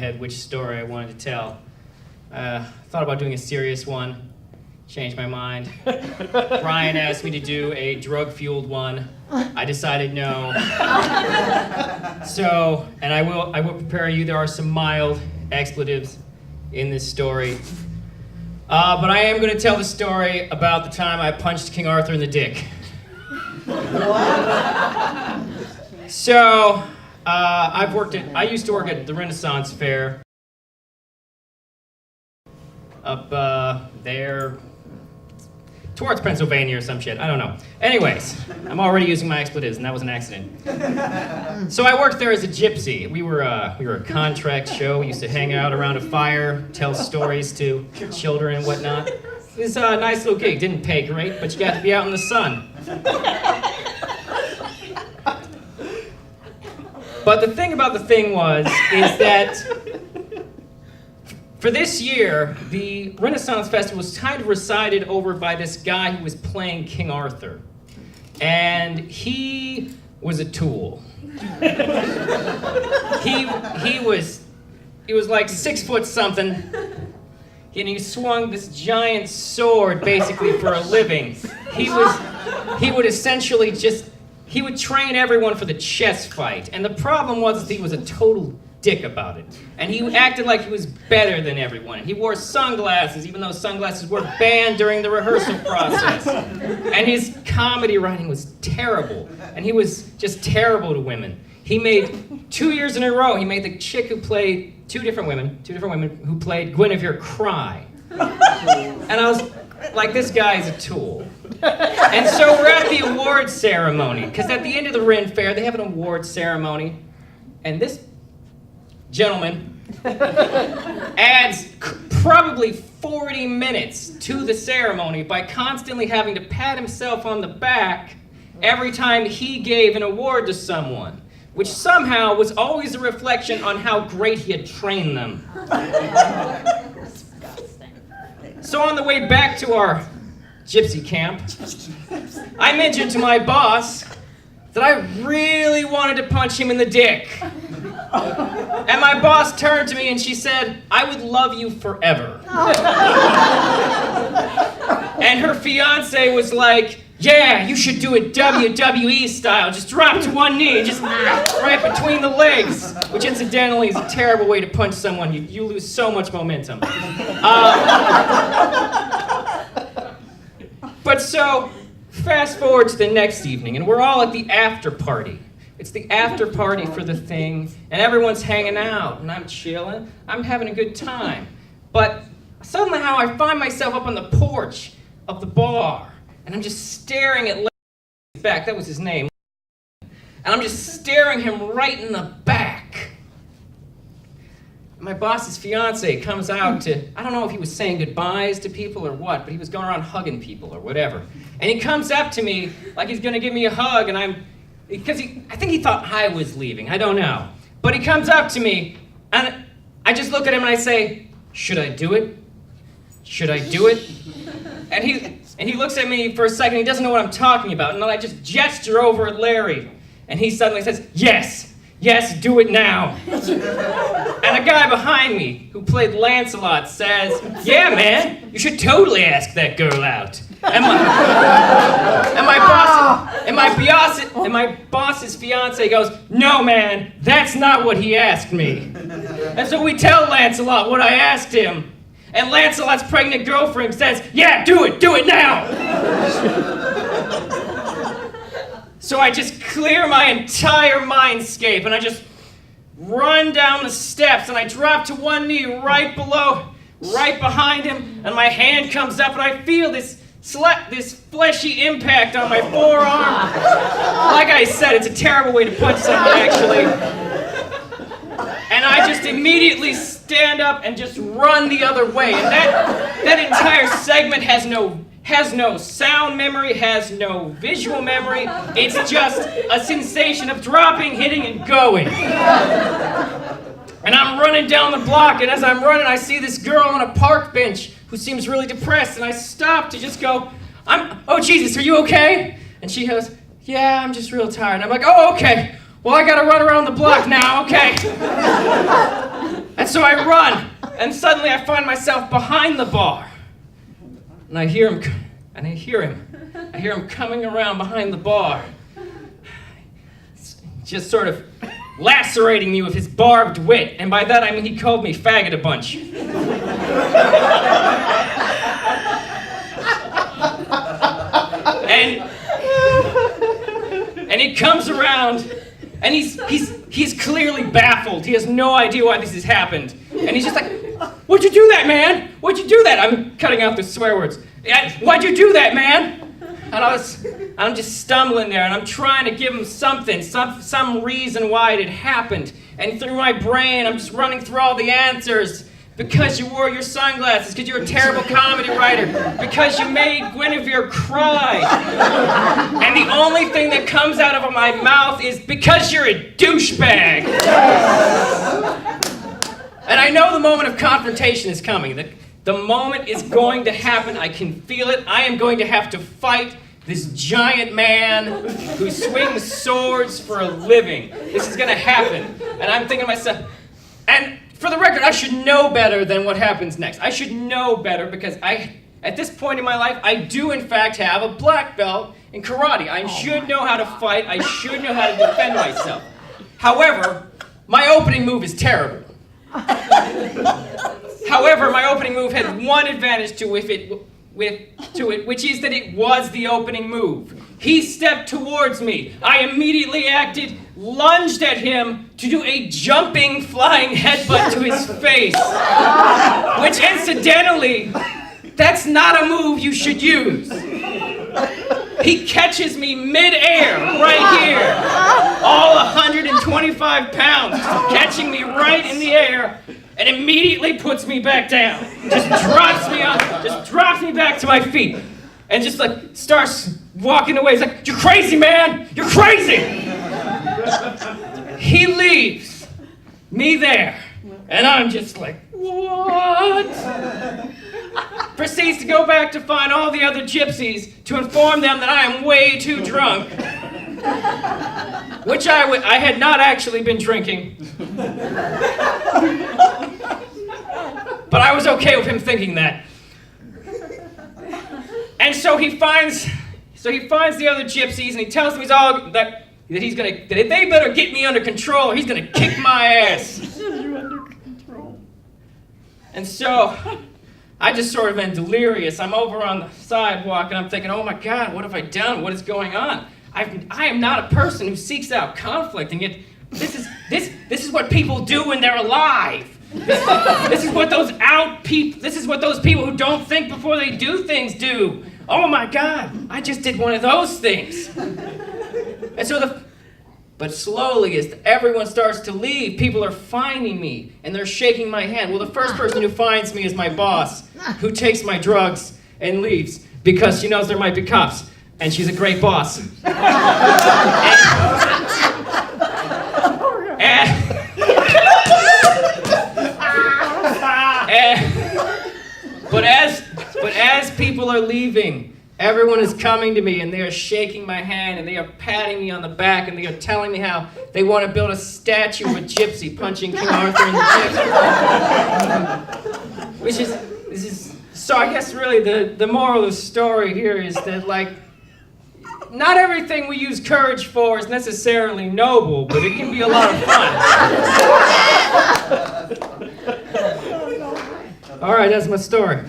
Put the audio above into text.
head which story I wanted to tell. Thought about doing a serious one, changed my mind. Brian asked me to do a drug-fueled one. I decided no. So, and I will prepare you, there are some mild expletives in this story. But I am going to tell the story about the time I punched King Arthur in the dick. So, I used to work at the Renaissance Fair up there towards Pennsylvania or some shit. I don't know. Anyways, I'm already using my expletives, and that was an accident. So I worked there as a gypsy. We were a contract show. We used to hang out around a fire, tell stories to children and whatnot. It was a nice little gig. Didn't pay great, but you got to be out in the sun. But the thing about the thing is that for this year, the Renaissance Festival was kind of resided over by this guy who was playing King Arthur. And he was a tool. He was like 6 foot something, and he swung this giant sword basically for a living. He would essentially he would train everyone for the chess fight. And the problem was that he was a total dick about it. And he acted like he was better than everyone. He wore sunglasses, even though sunglasses were banned during the rehearsal process. And his comedy writing was terrible. And he was just terrible to women. He made 2 years in a row, he made the chick who played two different women who played Guinevere cry. And I was like, this guy's a tool. And so we're at the award ceremony, because at the end of the Ren Fair, they have an award ceremony. And this gentleman adds probably 40 minutes to the ceremony by constantly having to pat himself on the back every time he gave an award to someone, which somehow was always a reflection on how great he had trained them. So on the way back to our gypsy camp, I mentioned to my boss that I really wanted to punch him in the dick. And my boss turned to me and she said, "I would love you forever." And her fiance was like, "Yeah, you should do it WWE style. Just drop to one knee, just right between the legs." Which incidentally is a terrible way to punch someone. You lose so much momentum. But so, fast forward to the next evening, and we're all at the after party. It's the after party for the thing, and everyone's hanging out, and I'm chilling. I'm having a good time. But somehow I find myself up on the porch of the bar, and I'm just staring at Larry's back. That was his name. And I'm just staring him right in the back. My boss's fiance comes out to, I don't know if he was saying goodbyes to people or what, but he was going around hugging people or whatever. And he comes up to me like he's gonna give me a hug, and I think he thought I was leaving, I don't know. But he comes up to me, and I just look at him and I say, "Should I do it? Should I do it?" And he looks at me for a second, he doesn't know what I'm talking about, and then I just gesture over at Larry, and he suddenly says, Yes, do it now." And a guy behind me who played Lancelot says, "Yeah, man, you should totally ask that girl out." And my boss's fiance goes, "No, man, that's not what he asked me." And so we tell Lancelot what I asked him. And Lancelot's pregnant girlfriend says, "Yeah, do it now." So I just clear my entire mindscape and I just run down the steps and I drop to one knee right behind him, and my hand comes up and I feel this fleshy impact on my forearm. Like I said, it's a terrible way to punch someone, actually. And I just immediately stand up and just run the other way. And that entire segment has no sound memory, has no visual memory. It's just a sensation of dropping, hitting, and going. And I'm running down the block, and as I'm running, I see this girl on a park bench who seems really depressed, and I stop to just go, "Oh, Jesus, are you okay?" And she goes, "Yeah, I'm just real tired." And I'm like, "Oh, okay. Well, I gotta run around the block now, okay." And so I run, and suddenly I find myself behind the bar. And I hear him coming around behind the bar, just sort of lacerating me with his barbed wit. And by that I mean he called me faggot a bunch. And he comes around, and he's clearly baffled. He has no idea why this has happened. And he's just like, "Why'd you do that, man? Why'd you do that?" I'm cutting out the swear words. "Why'd you do that, man?" And I'm just stumbling there, and I'm trying to give him something, some reason why it had happened. And through my brain, I'm just running through all the answers. Because you wore your sunglasses, because you're a terrible comedy writer, because you made Guinevere cry. And the only thing that comes out of my mouth is, because you're a douchebag. And I know the moment of confrontation is coming. The moment is going to happen. I can feel it. I am going to have to fight this giant man who swings swords for a living. This is going to happen. And I'm thinking to myself, and for the record, I should know better than what happens next. I should know better because at this point in my life, I do in fact have a black belt in karate. I should know how to fight. I should know how to defend myself. However, my opening move is terrible. However, my opening move had one advantage to it, which is that it was the opening move. He stepped towards me. I immediately acted, lunged at him to do a jumping, flying headbutt to his face. Which, incidentally, that's not a move you should use. He catches me mid-air, right here. All 125 pounds, catching me right in the air, and immediately puts me back down. Just drops me back to my feet. And just like starts walking away. He's like, "You're crazy, man! You're crazy!" He leaves me there. And I'm just like, what? Proceeds to go back to find all the other gypsies to inform them that I am way too drunk. Which I had not actually been drinking. But I was okay with him thinking that. And so he finds the other gypsies, and he tells them that they better get me under control, or he's gonna kick my ass. You're under control. And so I just sort of am delirious. I'm over on the sidewalk, and I'm thinking, oh my God, what have I done? What is going on? I am not a person who seeks out conflict, and yet this is what people do when they're alive. This is what those people who don't think before they do things do. Oh my God, I just did one of those things. And so but slowly, as everyone starts to leave, people are finding me, and they're shaking my hand. Well, the first person who finds me is my boss, who takes my drugs and leaves, because she knows there might be cops, and she's a great boss. But as people are leaving, everyone is coming to me, and they are shaking my hand, and they are patting me on the back, and they are telling me how they want to build a statue of a gypsy punching King Arthur in the face. So I guess really the moral of the story here is that, like, not everything we use courage for is necessarily noble, but it can be a lot of fun. All right, that's my story.